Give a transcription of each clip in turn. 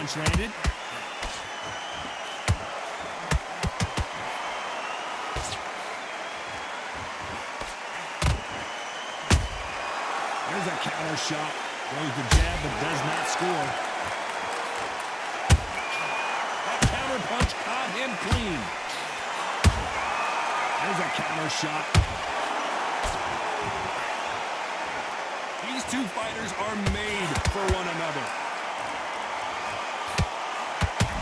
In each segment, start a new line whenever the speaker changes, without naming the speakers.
punch landed. There's a counter shot. Goes the jab, but does not score. That counter punch caught him clean. There's a counter shot. These two fighters are made for one another.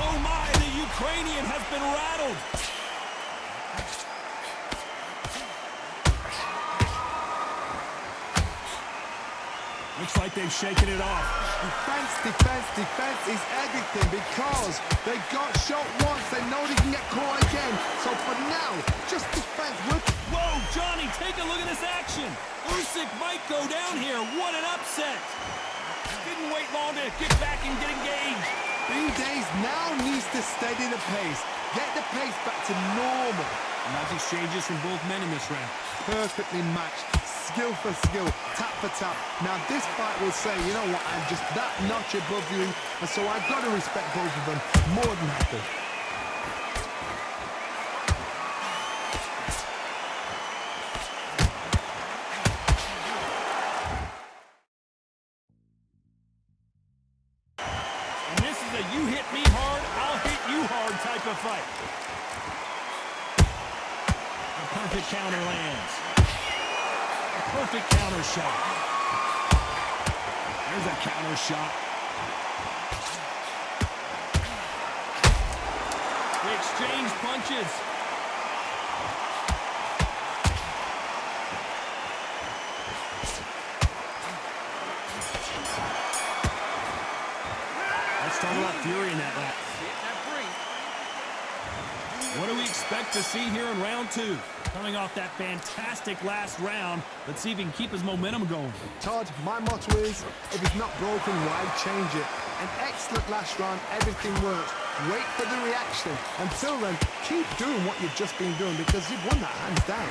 Oh my, the Ukrainian has been rattled. Looks like they've shaken it off.
Defense, defense, defense is everything because they got shot once. They know they can get caught again. So for now, just defense.
Whoa, Johnny, take a look at this action. Usyk might go down here. What an upset. Didn't wait long to get back and get engaged.
B-Days now needs to steady the pace. Get the pace back to normal.
Nice exchanges from both men in this round.
Perfectly matched. Skill for skill, tap for tap. Now this fight will say, you know what, I'm just that notch above you, and so I've got to respect both of them more than happy.
And this is a you hit me hard, I'll hit you hard type of fight. A perfect counter lands. Perfect counter shot. There's a counter shot. They exchange punches. Let's talk about fury in that lap. What do we expect to see here in round two? Coming off that fantastic last round, let's see if he can keep his momentum going.
Todd, my motto is, if it's not broken, why change it? An excellent last round, everything works. Wait for the reaction. Until then, keep doing what you've just been doing because you've won that hands down.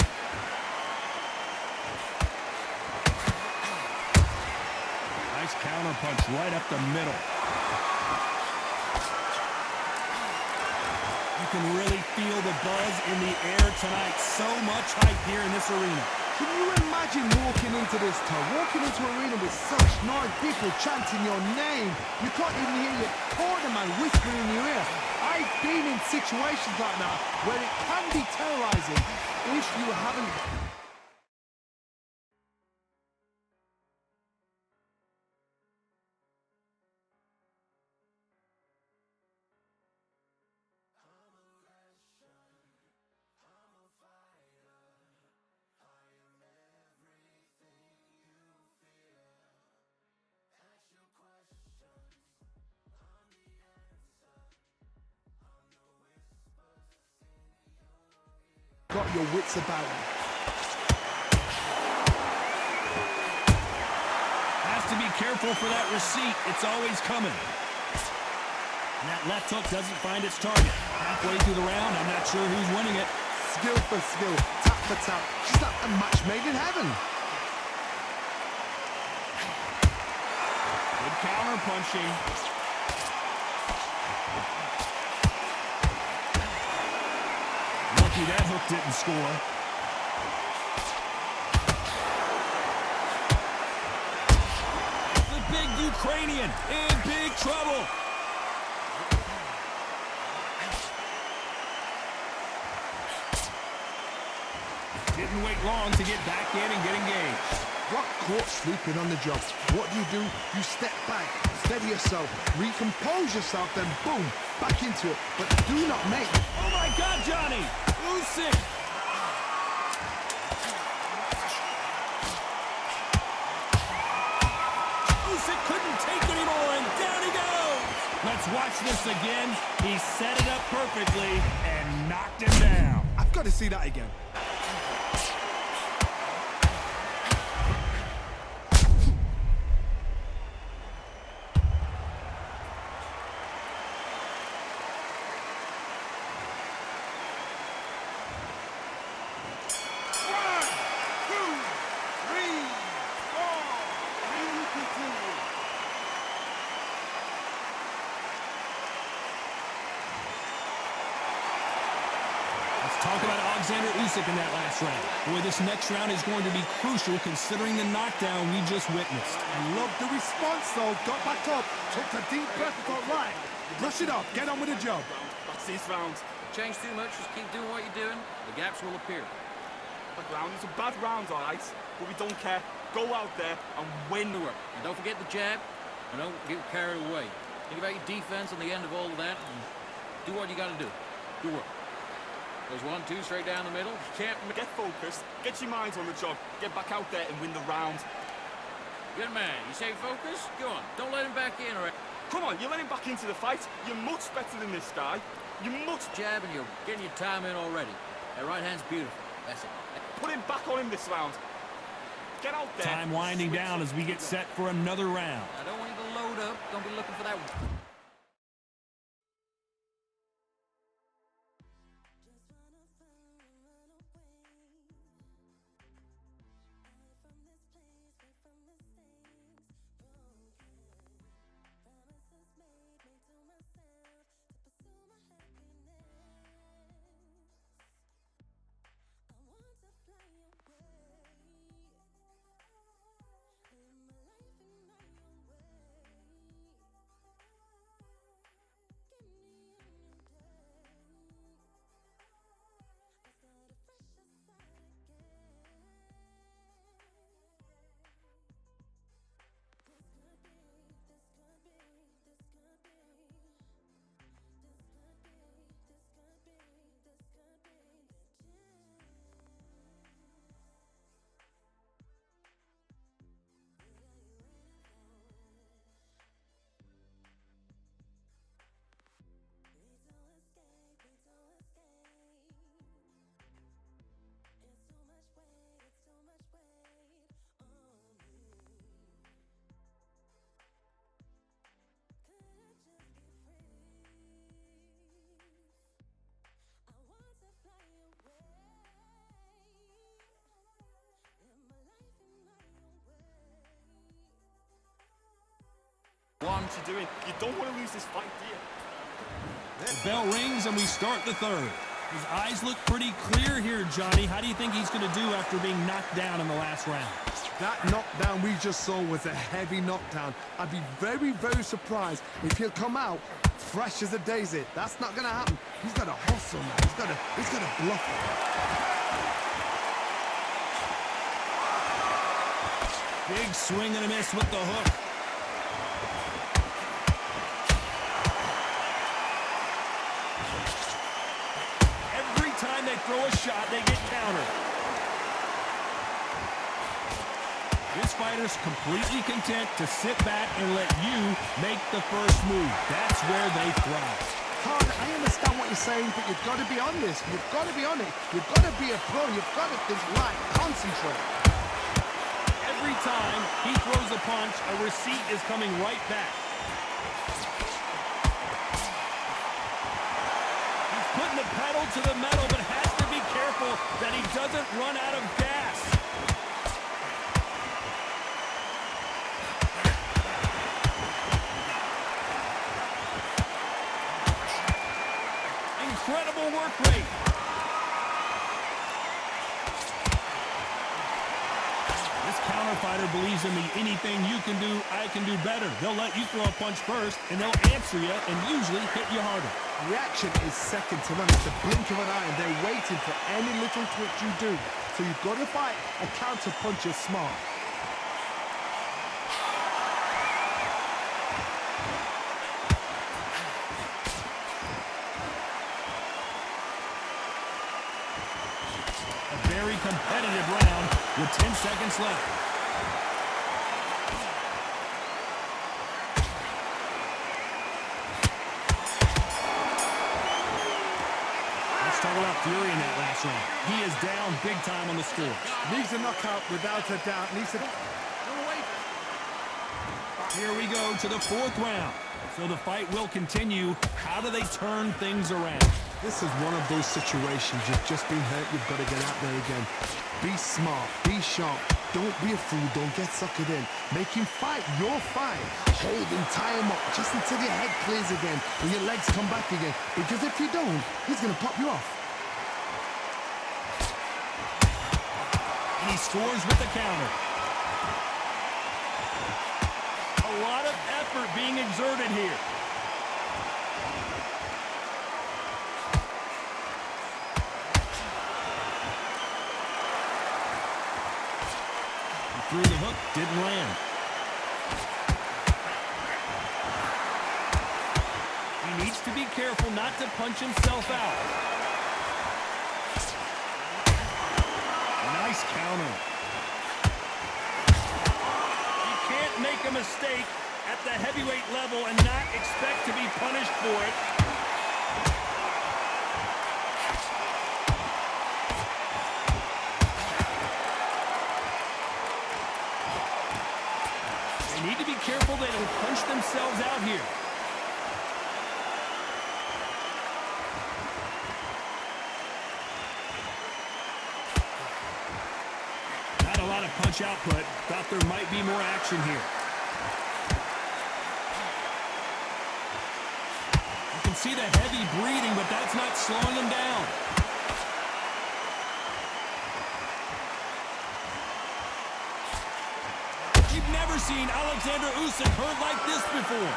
Nice counter punch right up the middle. You can really feel the buzz in the air tonight. So much hype here in this arena.
Can you imagine walking into this town, walking into an arena with such noise, people chanting your name? You can't even hear your corner man whispering in your ear. I've been in situations like that where it can be terrorizing if you haven't... got your wits about you.
Has to be careful for that receipt. It's always coming. And that left hook doesn't find its target. Halfway through the round, I'm not sure who's winning it.
Skill for skill, tap for tap. Just like a match made in heaven.
Good counter punching. Lucky that hook didn't score. The big Ukrainian in big trouble. Didn't wait long to get back in and get engaged.
Got caught sleeping on the job. What do? You step back, steady yourself, recompose yourself, then boom, back into it. But do not make...
Oh my God, Johnny! Usyk! Usyk couldn't take anymore, and down he goes! Let's watch this again. He set it up perfectly and knocked him down.
I've got to see that again.
talk about Alexander Yusuf in that last round. Boy, this next round is going to be crucial considering the knockdown we just witnessed.
I love the response, though. Got back up, took a deep breath and thought, right, brush it off, get on with the job.
That's his round.
Change too much, just keep doing what you're doing. The gaps will appear.
Bad round. It's a bad round, all right. But we don't care. Go out there and win.
And don't forget the jab, and don't get carried away. Think about your defense on the end of all of that, and do what you got to do. Good work. There's 1-2 straight down the middle. You can't
Get focused. Get your minds on the job. Get back out there and win the round.
Good man. You say focus? Go on. Don't let him back in, all right?
Come on, you're letting back into the fight. You're much better than this guy. You're much...
Jab, and you're getting your time in already. That right hand's beautiful. That's it.
Put him back on him this round. Get out there.
Time winding down as we get set for another round.
I don't want you to load up. Don't be looking for that...
What you doing? You don't want to lose this fight, do you?
The bell rings and we start the third. His eyes look pretty clear here, Johnny. How do you think he's going to do after being knocked down in the last round?
That knockdown we just saw was a heavy knockdown. I'd be very, very surprised if he'll come out fresh as a daisy. That's not going to happen. He's got to hustle, man. He's got to bluff it.
Big swing and a miss with the hook. Every time they throw a shot, they get countered. This fighter's completely content to sit back and let you make the first move. That's where they thrive.
Hard, I understand what you're saying, but you've got to be on this. You've got to be on it. You've got to be a pro. You've got to think right. Concentrate.
Every time he throws a punch, a receipt is coming right back. He's putting the pedal to the metal, but has to be careful that he doesn't run out of gas. Incredible work rate. This counter fighter believes in the anything you can do, I can do better. They'll let you throw a punch first, and they'll answer you and usually hit you harder.
Reaction is second to none. It's the blink of an eye, and they're waiting for any little twitch you do. So you've got to fight a counter puncher smart.
A very competitive round with 10 seconds left. Let's talk about Fury in that last round. He is down big time on the score.
Needs a knockout without a doubt. Needs to...
Here we go to the fourth round. So the fight will continue. How do they turn things around?
This is one of those situations. You've just been hurt. You've got to get out there again. Be smart. Be sharp. Don't be a fool. Don't get suckered in. Make him fight your fight. Hold him, tie him up just until your head clears again and your legs come back again. Because if you don't, he's going to pop you off.
he scores with the counter. A lot of effort being exerted here. He threw the hook, didn't land. He needs to be careful not to punch himself out. Nice counter. You can't make a mistake at the heavyweight level and not expect to be punished for it. They need to be careful they don't punch themselves out here. Punch output. Thought there might be more action here. You can see the heavy breathing, but that's not slowing him down. We've never seen Alexander Yusuf hurt like this before.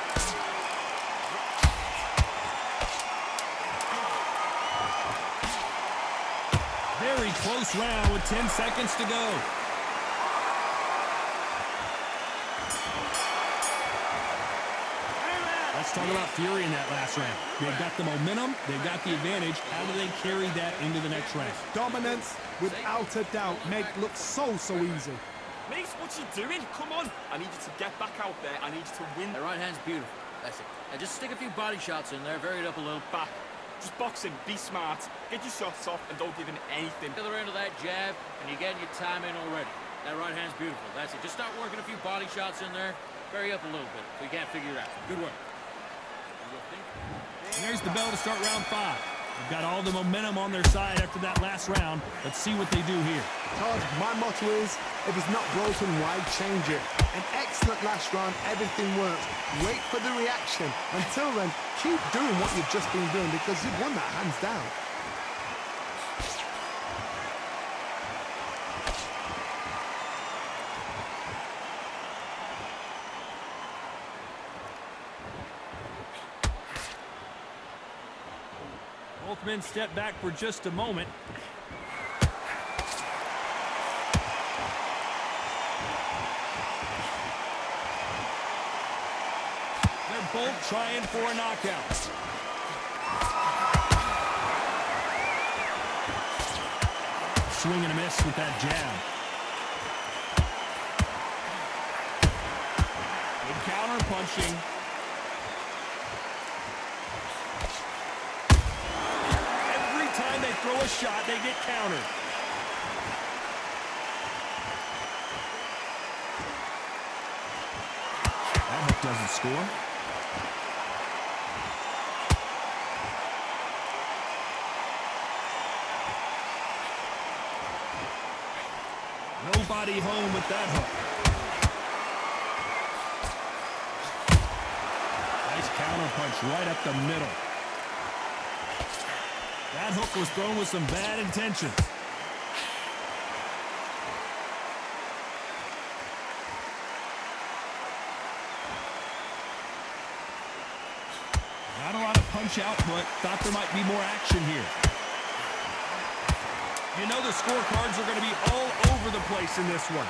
Very close round with 10 seconds to go. Let's talk about fury in that last round. They've got the momentum. They've got the advantage. How do they carry that into the next round?
Dominance, without a doubt, make look so easy.
Mate, what you doing? Come on. I need you to get back out there. I need you to win.
The right hand's beautiful. That's it. And just stick a few body shots in there. Vary it up a little.
Back. Just boxing. Be smart. Get your shots off and don't give in anything.
The other end of that jab, and you're getting your time in already. That right hand's beautiful. That's it. Just start working a few body shots in there. Vary up a little bit. We can't figure it out. Good work.
There's the bell to start round 5. They've got all the momentum on their side after that last round. Let's see what they do here.
Todd, my motto is, if it's not broken, why change it? An excellent last round, everything works. Wait for the reaction. Until then, keep doing what you've just been doing because you've won that hands down.
Both men step back for just a moment. They're both trying for a knockout. Swing and a miss with that jab. Good counter punching. They throw a shot, they get countered. That hook doesn't score. Nobody home with that hook. Nice counter punch right up the middle. That hook was thrown with some bad intentions. Not a lot of punch output. Thought there might be more action here. You know the scorecards are going to be all over the place in this one.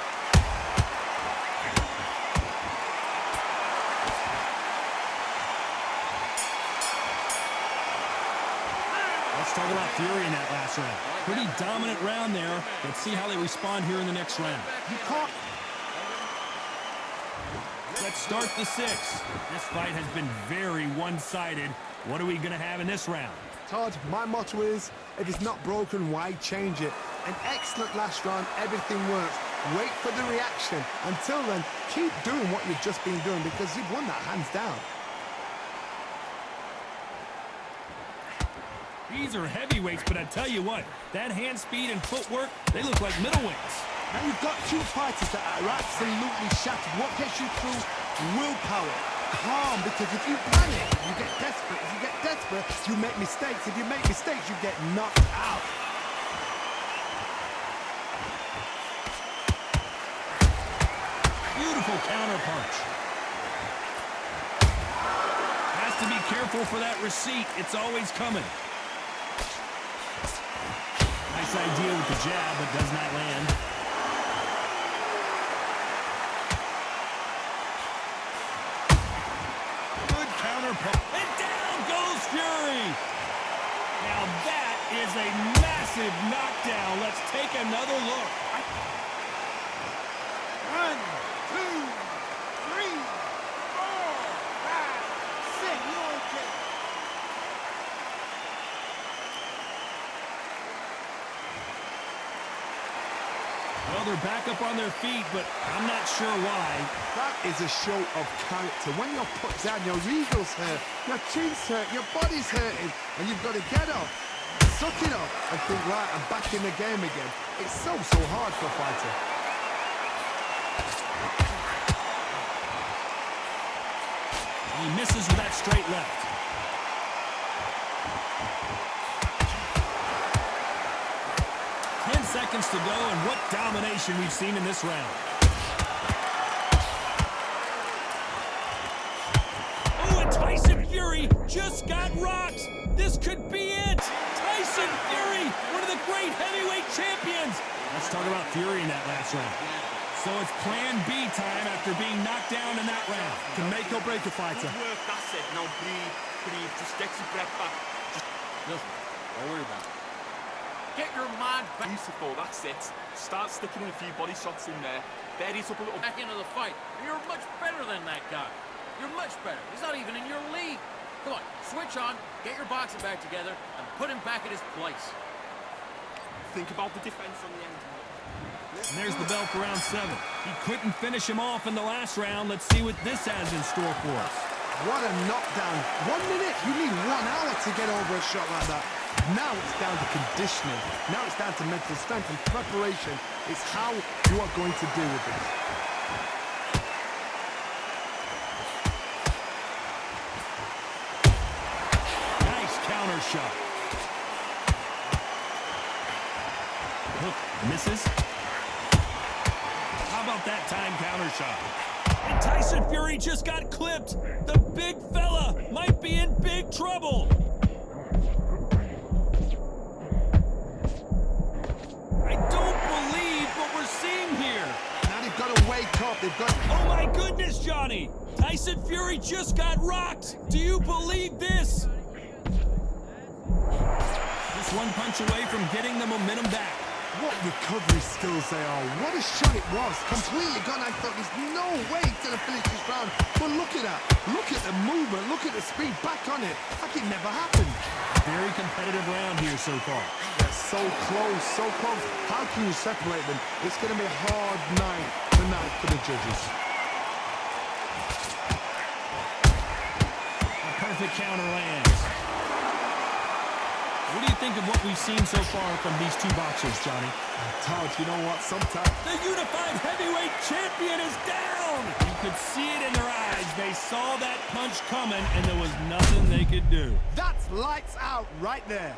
Let's talk about fury in that last round. Pretty dominant round there. Let's see how they respond here in the next round.
You can't...
Let's start the 6th. This fight has been very one-sided. What are we going to have in this round?
Todd, my motto is, if it's not broken, why change it? An excellent last round, everything works. Wait for the reaction. Until then, keep doing what you've just been doing because you've won that hands down.
These are heavyweights, but I tell you what, that hand speed and footwork, they look like middleweights.
Now you've got two fighters that are absolutely shattered. What gets you through? Willpower. Calm, because if you panic, you get desperate. If you get desperate, you make mistakes. If you make mistakes, you get knocked out.
Powerful counter punch. Has to be careful for that receipt. It's always coming. Nice idea with the jab, but does not land. Good counter punch. And down goes Fury. Now that is a massive knockdown. Let's take another look.
1, 2, 3, 4, 5, 6. You okay?
Well, they're back up on their feet, but I'm not sure why.
That is a show of character. When you're put down, your eagles hurt, your chin's hurt, your body's hurting, and you've got to get up, suck it up, and think, right, I'm back in the game again. It's so hard for a fighter.
He misses with that straight left. Seconds to go, and what domination we've seen in this round. Oh, and Tyson Fury just got rocked. This could be it. Tyson Fury, one of the great heavyweight champions. Let's talk about Fury in that last round. So it's plan B time after being knocked down in that round.
Can make or break a fighter.
Good work, that's it. Now breathe. Just get your breath back.
Listen, don't worry about it. Get your mind back.
Beautiful, that's it. Start sticking in a few body shots in there. Berries up a little.
Back into the fight. You're much better than that guy. You're much better. He's not even in your league. Come on, switch on, get your boxing back together, and put him back at his place.
Think about the defense on the end.
And there's the bell for round 7. He couldn't finish him off in the last round. Let's see what this has in store for us.
What a knockdown. 1 minute, you need 1 hour to get over a shot like that. Now it's down to conditioning. Now it's down to mental strength and preparation. It's how you are going to deal with this.
Nice counter shot. Hook misses. How about that time counter shot? And Tyson Fury just got clipped. The big fella might be in big trouble. I don't believe what we're seeing here.
Now they've got to wake up. They've got...
Oh my goodness, Johnny. Tyson Fury just got rocked. Do you believe this? Just one punch away from getting the momentum back.
What recovery skills they are. What a shot it was. Completely gone. I thought there's no way he's going to finish this round. But look at that. Look at the movement. Look at the speed. Back on it. Like it never happened.
Very competitive round here so far.
They're so close. So close. How can you separate them? It's going to be a hard night tonight for the judges.
A perfect counter lands. What do you think of what we've seen so far from these two boxers, Johnny?
Todd, you know what? Sometimes...
The unified heavyweight champion is down! You could see it in their eyes. They saw that punch coming, and there was nothing they could do.
That's lights out right there.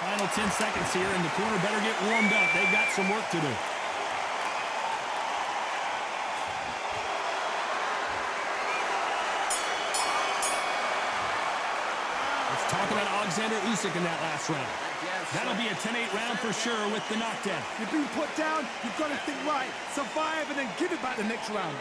Final 10 seconds here, and the corner better get warmed up. They've got some work to do. Let's talk about Alexander Yusuf in that last round. That'll be a 10-8 round for sure with the knockdown.
You've been put down, you've got to think right, survive, and then give it back the next round.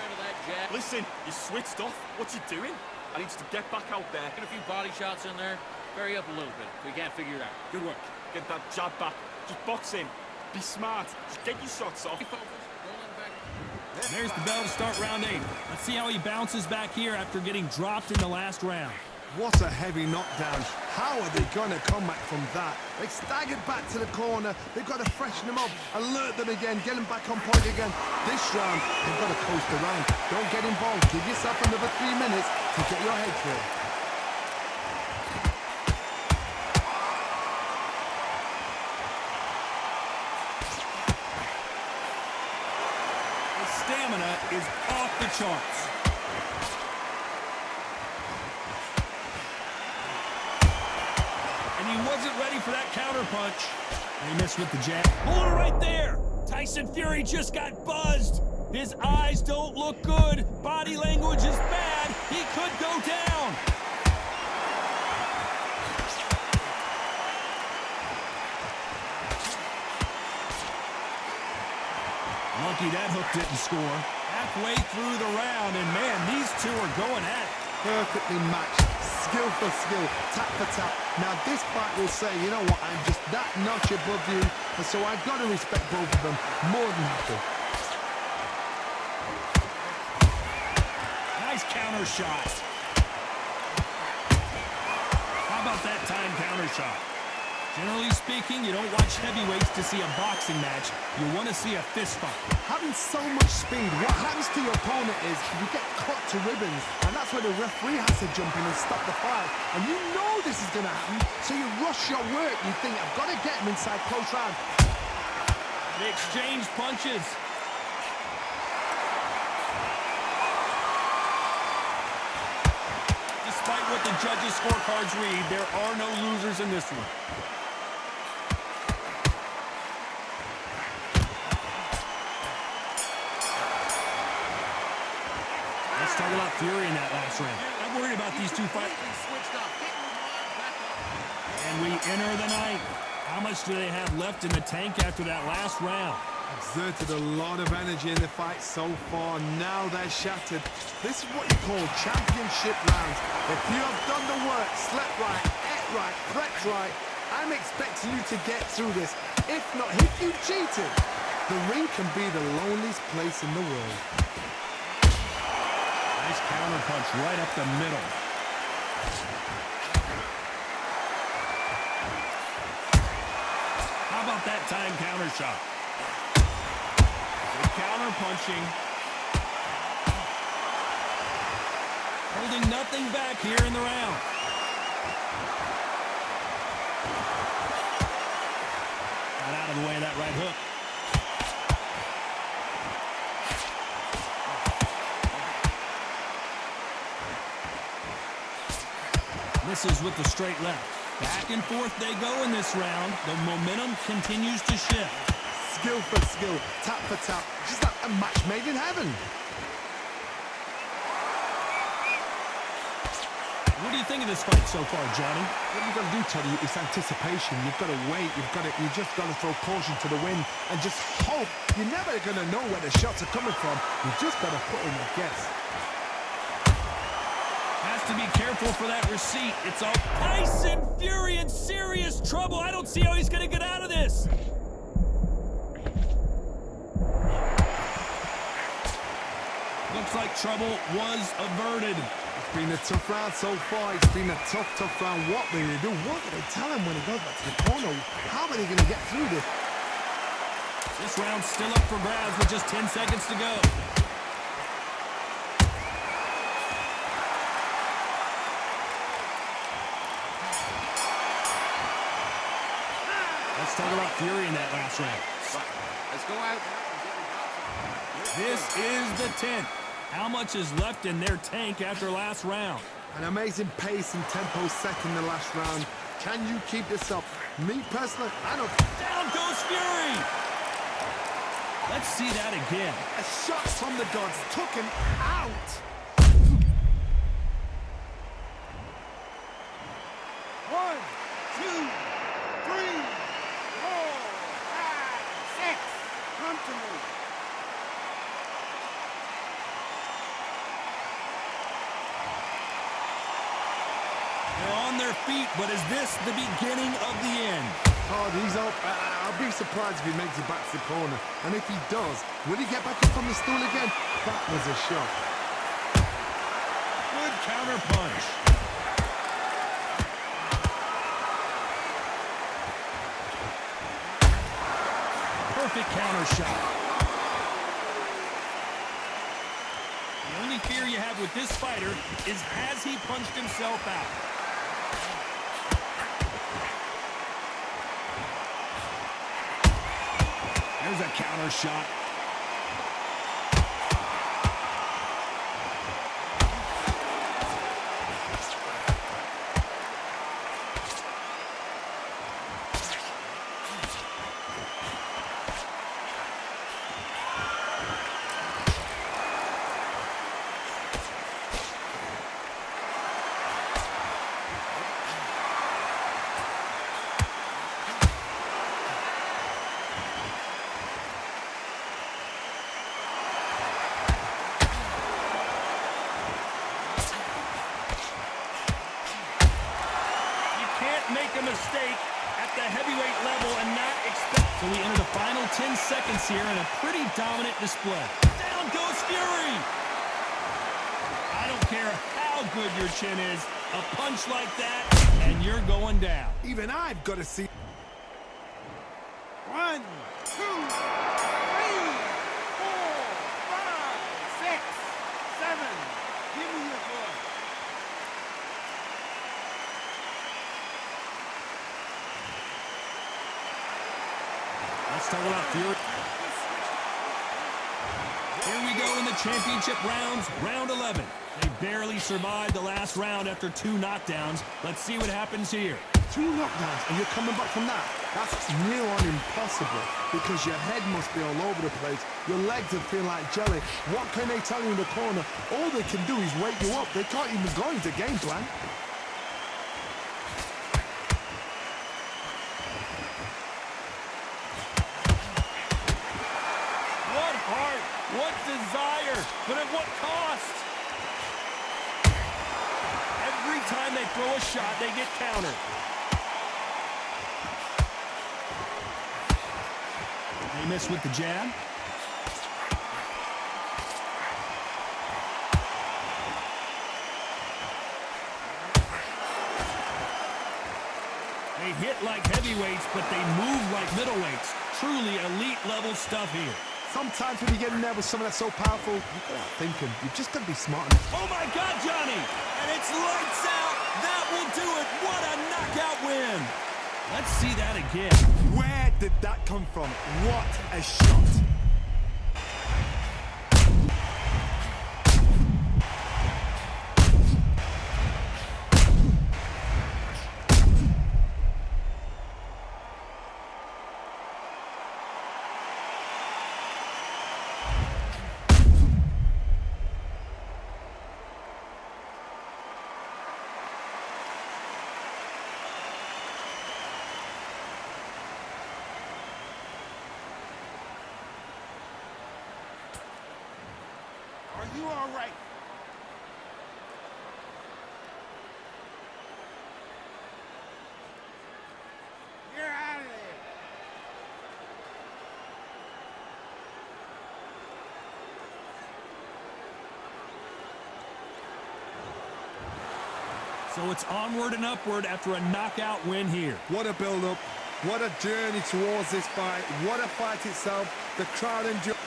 Listen, you switched off. What's he doing? I need to get back out there.
Get a few body shots in there. Vary up a little bit. We can't figure it out. Good work.
Get that jab back. Just box in. Be smart. Just get your shots off.
There's the bell to start round 8. Let's see how he bounces back here after getting dropped in the last round.
What a heavy knockdown. How are they going to come back from that? They staggered back to the corner. They've got to freshen them up, alert them again, get them back on point again. This round, they've got to coast around. Don't get involved. Give yourself another 3 minutes to get your head clear.
His stamina is off the charts. He wasn't ready for that counter punch. He missed with the jab. Hold it right there. Tyson Fury just got buzzed. His eyes don't look good. Body language is bad. He could go down. Lucky that hook didn't score. Halfway through the round, and man, these two are going at it.
Perfectly matched. Skill for skill, tap for tap. Now this fight will say, you know what, I'm just that notch above you, and so I've got to respect both of them more than happy.
Nice counter shot. How about that time counter shot? Generally speaking, you don't watch heavyweights to see a boxing match. You want to see a fist fight.
Having so much speed, what happens to your opponent is you get cut to ribbons, and that's where the referee has to jump in and stop the fight. And you know this is going to happen, so you rush your work. You think, I've got to get him inside close round.
They exchange punches. Despite what the judges' scorecards read, there are no losers in this one. Let's talk about Fury in that last round. I'm worried about these two fights. And we enter the ninth. How much do they have left in the tank after that last round?
Exerted a lot of energy in the fight so far. Now they're shattered. This is what you call championship rounds. If you have done the work, slept right, ate right, prepped right, I'm expecting you to get through this. If not, if you cheated, the ring can be the loneliest place in the world.
Nice counter punch right up the middle. How about that time counter shot? Good counter punching. Holding nothing back here in the round. Got out of the way of that right hook. Misses with the straight left. Back and forth they go in this round. The momentum continues to shift.
Skill for skill, tap for tap. Just like a match made in heaven.
What do you think of this fight so far, Johnny?
What you've got to do, Teddy, is anticipation. You've got to wait. You just got to throw caution to the wind and just hope. You're never going to know where the shots are coming from. You've just got to put in a guess.
Has to be careful for that receipt. It's all Tyson Fury in serious trouble. I don't see how he's going to get out of this. Looks like trouble was averted.
It's been a tough round so far. It's been a tough round. What will they do? What do they tell him when he goes back to the corner? How are they going to get through this?
This round's still up for grabs with just 10 seconds to go. Let's talk about Fury in that last round.
Let's go out.
This is the 10th. How much is left in their tank after last round?
An amazing pace and tempo set in the last round. Can you keep this up? Me personally, I don't.
Down goes Fury! Let's see that again.
A shot from the gods took him out.
One, two, three, 4, 5, 6. Come to me.
They're on their feet, but is this the beginning of the end?
Oh, he's up. I'll be surprised if he makes it back to the corner. And if he does, will he get back up on the stool again? That was a shot.
Good counter punch. counter shot. The only fear you have with this fighter is has he punched himself out? There's a counter shot. Make a mistake at the heavyweight level and not expect. So we enter the final 10 seconds here in a pretty dominant display. Down goes Fury. I don't care how good your chin is, a punch like that, and you're going down.
Even I've got to see.
1, 2, 3, 4, 5, 6, 7. Give me your blood.
Let's talk about Fury. Here we go in the championship rounds, round 11. They barely survived the last round after 2 knockdowns. Let's see what happens here.
2 knockdowns and you're coming back from that? That's near on impossible because your head must be all over the place. Your legs are feeling like jelly. What can they tell you in the corner? All they can do is wake you up. They can't even go into game plan.
What heart, what desire, but at what cost? Every time they throw a shot, they get countered. They miss with the jab. They hit like heavyweights, but they move like middleweights. Truly elite level stuff here.
Sometimes when you get in there with someone that's so powerful, you've got to think him. You've just got to be smart.
Oh my God, Johnny! And it's lights out! That will do it! What a knockout win! Let's see that again.
Where did that come from? What a shot!
Are you all right? You're out of there.
So it's onward and upward after a knockout win here.
What a build-up. What a journey towards this fight. What a fight itself. The crowd enjoyed.